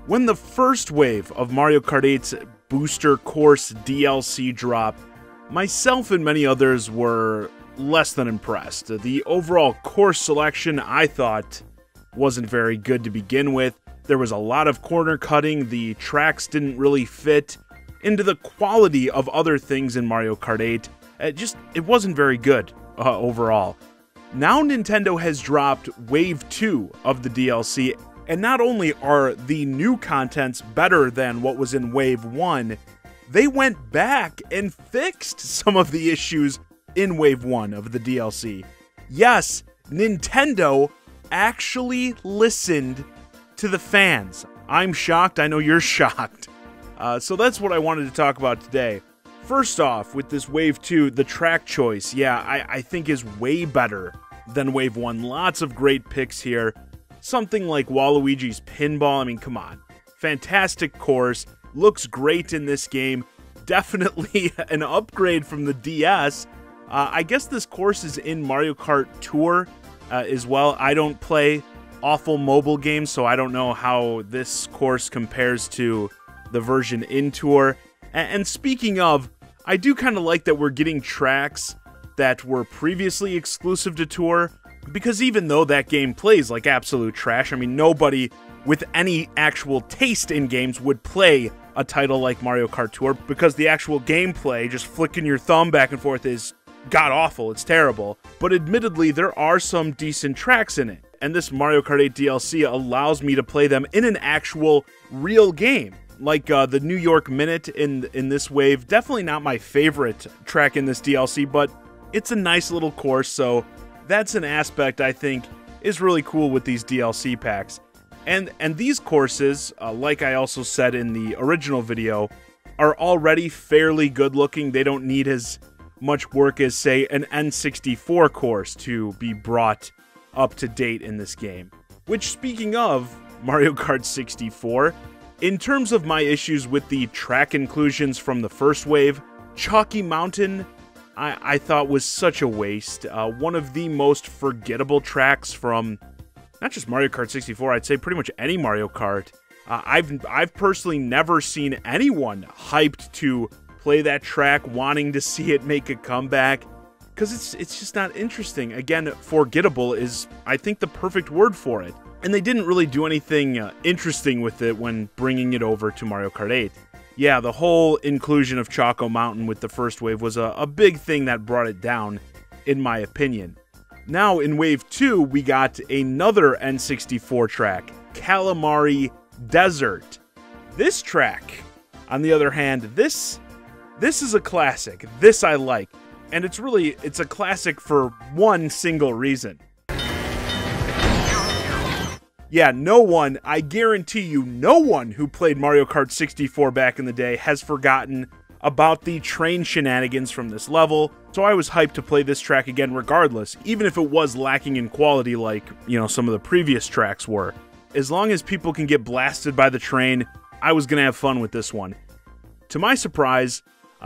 When the first wave of Mario Kart 8's Booster Course DLC dropped, myself and many others were less than impressed. The overall course selection, I thought, wasn't very good to begin with. There was a lot of corner cutting, the tracks didn't really fit into the quality of other things in Mario Kart 8. It wasn't very good overall. Now Nintendo has dropped Wave 2 of the DLC, and not only are the new contents better than what was in Wave 1, they went back and fixed some of the issues in Wave 1 of the DLC. Yes, Nintendo actually listened to the fans. I'm shocked, I know you're shocked. So that's what I wanted to talk about today. First off, with this Wave 2, the track choice, yeah, I think is way better than Wave 1. Lots of great picks here. Something like Luigis Pinball, I mean, come on. Fantastic course, looks great in this game. Definitely an upgrade from the DS. I guess this course is in Mario Kart Tour as well. I don't play awful mobile games, so I don't know how this course compares to the version in Tour. And speaking of, I do kind of like that we're getting tracks that were previously exclusive to Tour, because even though that game plays like absolute trash, I mean, nobody with any actual taste in games would play a title like Mario Kart Tour, because the actual gameplay, just flicking your thumb back and forth, is god-awful, it's terrible. But admittedly, there are some decent tracks in it, and this Mario Kart 8 DLC allows me to play them in an actual, real game. Like the New York Minute in this wave, definitely not my favorite track in this DLC, but it's a nice little course, so that's an aspect I think is really cool with these DLC packs. And these courses, like I also said in the original video, are already fairly good looking. They don't need as much work as, say, an N64 course to be brought up to date in this game. Which, speaking of Mario Kart 64, in terms of my issues with the track inclusions from the first wave, Choco Mountain I thought was such a waste. One of the most forgettable tracks from not just Mario Kart 64, I'd say pretty much any Mario Kart. I've personally never seen anyone hyped to play that track, wanting to see it make a comeback, because it's just not interesting. Again, forgettable is, I think, the perfect word for it. And they didn't really do anything interesting with it when bringing it over to Mario Kart 8. Yeah, the whole inclusion of Choco Mountain with the first wave was a big thing that brought it down, in my opinion. Now, in Wave 2, we got another N64 track, Calamari Desert. This track, on the other hand, this is a classic. This I like. And it's a classic for one single reason. Yeah, I guarantee you, no one who played Mario Kart 64 back in the day has forgotten about the train shenanigans from this level, so I was hyped to play this track again regardless, even if it was lacking in quality like, some of the previous tracks were. As long as people can get blasted by the train, I was gonna have fun with this one. To my surprise,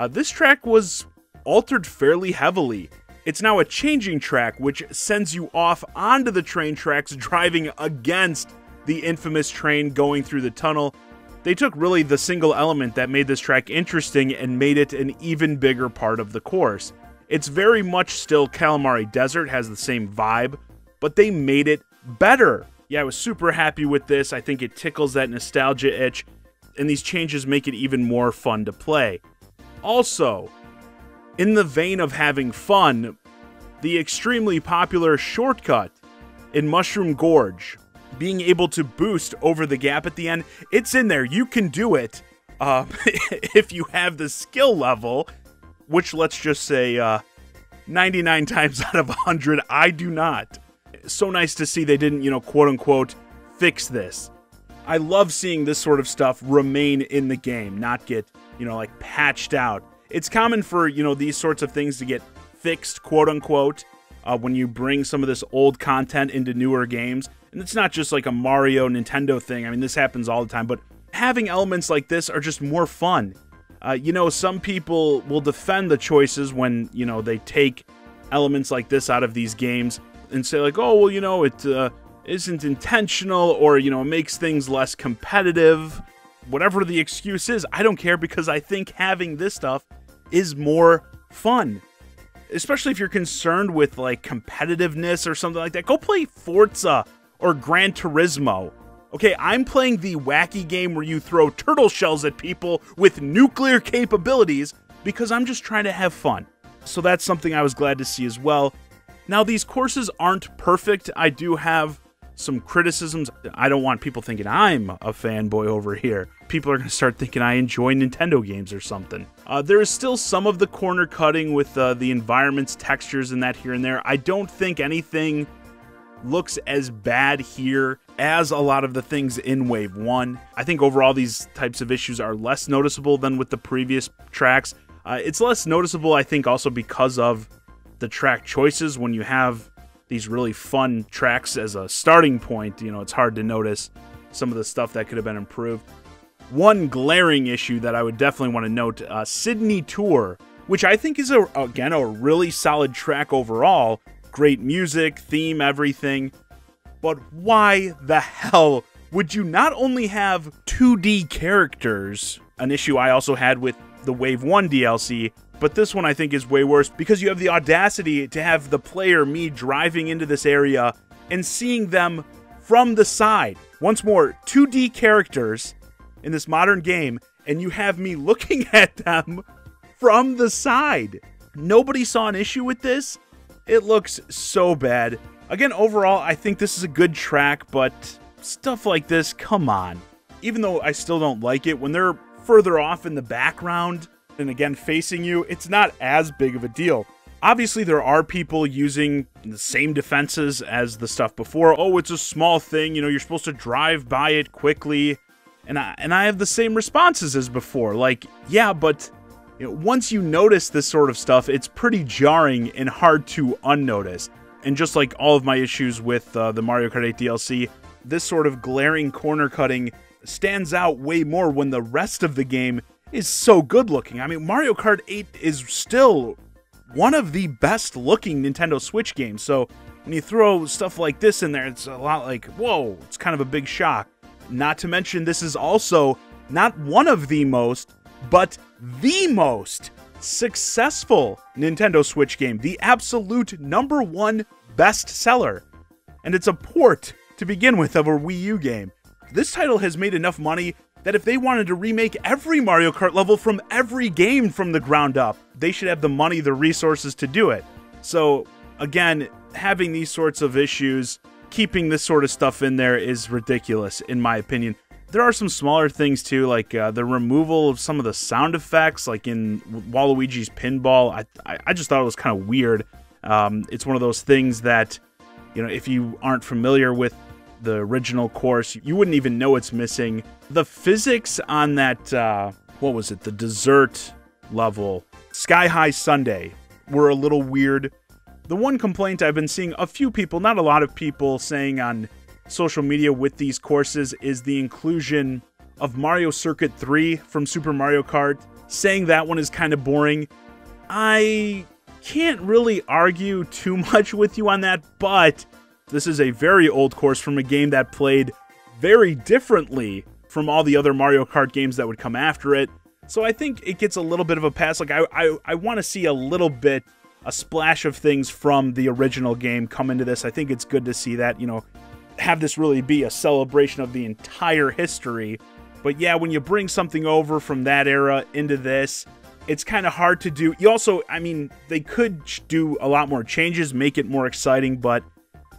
this track was altered fairly heavily. It's now a changing track, which sends you off onto the train tracks, driving against the infamous train going through the tunnel. They took really the single element that made this track interesting and made it an even bigger part of the course. It's very much still Calamari Desert, has the same vibe, but they made it better. Yeah, I was super happy with this. I think it tickles that nostalgia itch, and these changes make it even more fun to play. Also, in the vein of having fun, the extremely popular shortcut in Mushroom Gorge, being able to boost over the gap at the end, it's in there. You can do it if you have the skill level, which, let's just say 99 times out of 100, I do not. So nice to see they didn't, quote-unquote, fix this. I love seeing this sort of stuff remain in the game, not get, like, patched out. It's common for, these sorts of things to get fixed, quote-unquote, when you bring some of this old content into newer games. And it's not just like a Mario, Nintendo thing. I mean, this happens all the time. But having elements like this are just more fun. Some people will defend the choices when, they take elements like this out of these games. and say like, oh, well, it isn't intentional, or, it makes things less competitive. Whatever the excuse is, I don't care, because I think having this stuff is more fun. Especially if you're concerned with, like, competitiveness or something like that. Go play Forza or Gran Turismo. Okay, I'm playing the wacky game where you throw turtle shells at people with nuclear capabilities because I'm just trying to have fun. So that's something I was glad to see as well. Now, these courses aren't perfect. I do have some criticisms. I don't want people thinking I'm a fanboy over here. People are going to start thinking I enjoy Nintendo games or something. There is still some of the corner cutting with the environments, textures, and that here and there. I don't think anything looks as bad here as a lot of the things in Wave 1. I think overall these types of issues are less noticeable than with the previous tracks. It's less noticeable, I think, also because of the track choices. When you have these really fun tracks as a starting point, it's hard to notice some of the stuff that could have been improved. One glaring issue that I would definitely want to note, Sydney Tour, which I think is, again, a really solid track overall. Great music, theme, everything. But why the hell would you not only have 2D characters, an issue I also had with the Wave 1 DLC, but this one I think is way worse, because you have the audacity to have the player, me, driving into this area and seeing them from the side. Once more, 2D characters in this modern game, and you have me looking at them from the side. Nobody saw an issue with this. It looks so bad. Again, overall, I think this is a good track, but stuff like this, come on. Even though I still don't like it, when they're further off in the background, and again facing you, it's not as big of a deal. Obviously, there are people using the same defenses as the stuff before. Oh, it's a small thing, you're supposed to drive by it quickly. And I have the same responses as before. Like, yeah, but once you notice this sort of stuff, it's pretty jarring and hard to unnotice. And just like all of my issues with the Mario Kart 8 DLC, this sort of glaring corner cutting stands out way more when the rest of the game is so good looking. I mean, Mario Kart 8 is still one of the best looking Nintendo Switch games. So when you throw stuff like this in there, it's a lot like, whoa, it's kind of a big shock. Not to mention, this is also not one of the most, but the most successful Nintendo Switch game. The absolute #1 bestseller. And it's a port, to begin with, of a Wii U game. This title has made enough money that if they wanted to remake every Mario Kart level from every game from the ground up, they should have the money, the resources to do it. So, again, having these sorts of issues, keeping this sort of stuff in there is ridiculous, in my opinion. There are some smaller things, too, like the removal of some of the sound effects, like in Luigis Pinball. I just thought it was kind of weird. It's one of those things that, if you aren't familiar with the original course, you wouldn't even know it's missing. The physics on that, what was it, the dessert level, Sky High Sundae, were a little weird. The one complaint I've been seeing a few people, not a lot of people, saying on social media with these courses is the inclusion of Mario Circuit 3 from Super Mario Kart, saying that one is kind of boring. I can't really argue too much with you on that, but this is a very old course from a game that played very differently from all the other Mario Kart games that would come after it. So I think it gets a little bit of a pass. Like, I want to see a little bit, a splash of things from the original game come into this. I think it's good to see that, have this really be a celebration of the entire history. But yeah, when you bring something over from that era into this, it's kind of hard to do. You also, I mean, they could do a lot more changes, make it more exciting, but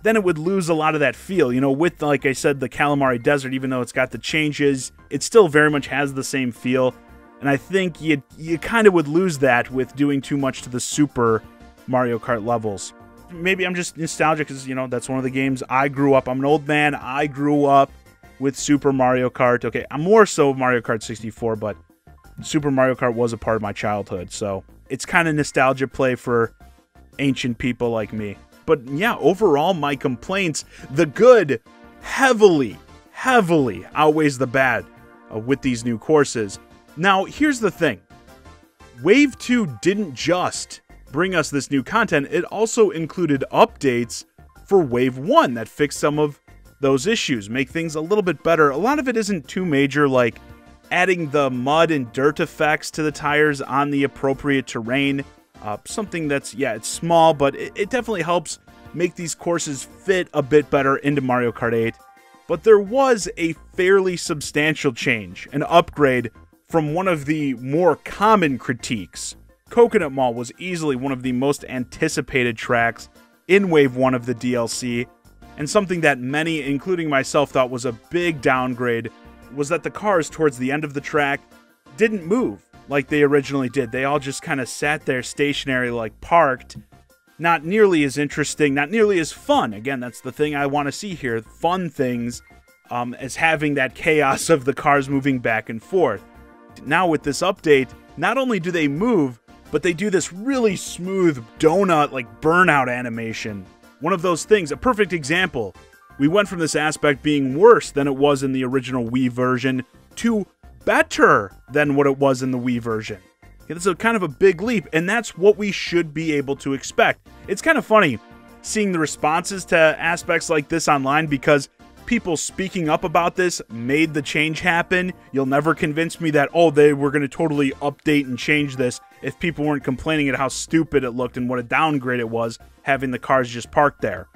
then it would lose a lot of that feel. With, like I said, the Calamari Desert, even though it's got the changes, it still very much has the same feel. And I think you kind of would lose that with doing too much to the Super Mario Kart levels. Maybe I'm just nostalgic because, that's one of the games I grew up. I'm an old man. I grew up with Super Mario Kart. Okay, I'm more so Mario Kart 64, but Super Mario Kart was a part of my childhood. So it's kind of nostalgia play for ancient people like me. But yeah, overall, my complaints, the good heavily outweighs the bad with these new courses. Now, here's the thing. Wave 2 didn't just bring us this new content, it also included updates for Wave 1 that fixed some of those issues, make things a little bit better. A lot of it isn't too major, like adding the mud and dirt effects to the tires on the appropriate terrain. Something that's, yeah, it's small, but it definitely helps make these courses fit a bit better into Mario Kart 8. But there was a fairly substantial change, an upgrade from one of the more common critiques. Coconut Mall was easily one of the most anticipated tracks in Wave 1 of the DLC, and something that many, including myself, thought was a big downgrade was that the cars towards the end of the track didn't move like they originally did. They all just kind of sat there stationary, like parked. Not nearly as interesting, not nearly as fun. Again, that's the thing I want to see here. Fun things as having that chaos of the cars moving back and forth. Now with this update, not only do they move, but they do this really smooth donut, like burnout animation. One of those things, a perfect example. We went from this aspect being worse than it was in the original Wii version to better than what it was in the Wii version. Okay, that's a kind of a big leap, and that's what we should be able to expect. It's kind of funny seeing the responses to aspects like this online because people speaking up about this made the change happen. You'll never convince me that, oh, they were going to totally update and change this if people weren't complaining at how stupid it looked and what a downgrade it was having the cars just parked there.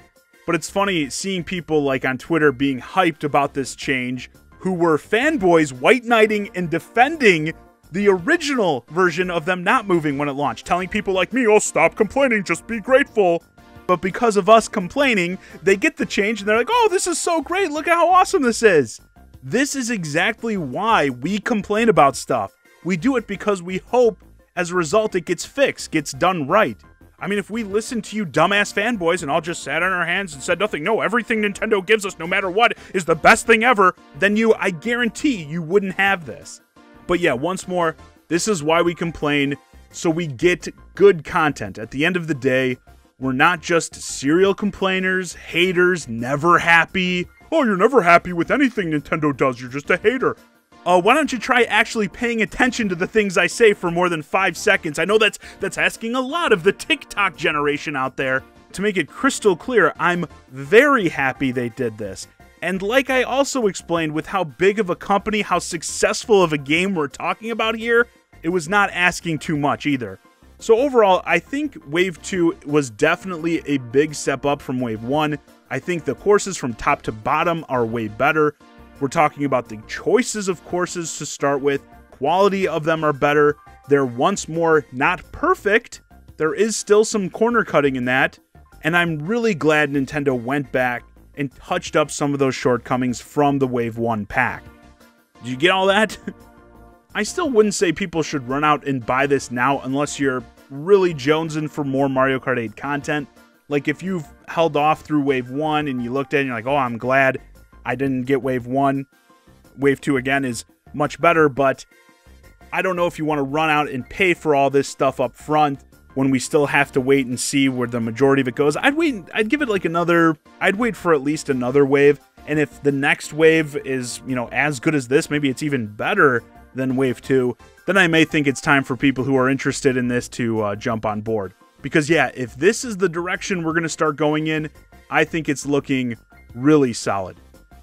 But it's funny seeing people like on Twitter being hyped about this change who were fanboys white knighting and defending the original version of them not moving when it launched, telling people like me, oh, stop complaining, just be grateful. But because of us complaining, they get the change and they're like, oh, this is so great, look at how awesome this is. This is exactly why we complain about stuff. We do it because we hope as a result it gets fixed, gets done right. I mean, if we listened to you dumbass fanboys and all just sat on our hands and said nothing, no, everything Nintendo gives us, no matter what, is the best thing ever, then I guarantee you wouldn't have this. But yeah, once more, this is why we complain, so we get good content. At the end of the day, we're not just serial complainers, haters, never happy. Oh, you're never happy with anything Nintendo does, you're just a hater. Why don't you try actually paying attention to the things I say for more than 5 seconds? I know that's asking a lot of the TikTok generation out there. To make it crystal clear, I'm very happy they did this. And like I also explained with how big of a company, how successful of a game we're talking about here, it was not asking too much either. So overall, I think Wave 2 was definitely a big step up from Wave 1. I think the courses from top to bottom are way better. We're talking about the choices of courses to start with. Quality of them are better. They're once more not perfect. There is still some corner cutting in that. And I'm really glad Nintendo went back and touched up some of those shortcomings from the Wave 1 pack. Did you get all that? I still wouldn't say people should run out and buy this now unless you're really jonesing for more Mario Kart 8 content. Like if you've held off through Wave 1 and you looked at it and you're like, oh, I'm glad I didn't get Wave 1. Wave 2, again, is much better, but I don't know if you want to run out and pay for all this stuff up front when we still have to wait and see where the majority of it goes. I'd give it like I'd wait for at least another wave, and if the next wave is, as good as this, maybe it's even better than Wave 2, then I may think it's time for people who are interested in this to jump on board. Because yeah, if this is the direction we're going to start going in, I think it's looking really solid.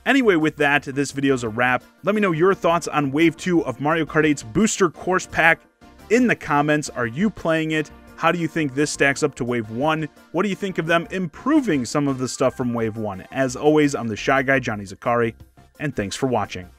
Anyway, with that, this video's a wrap. Let me know your thoughts on Wave 2 of Mario Kart 8's Booster Course Pack in the comments. Are you playing it? How do you think this stacks up to Wave 1? What do you think of them improving some of the stuff from Wave 1? As always, I'm the Shy Guy, Johnny Zakari, and thanks for watching.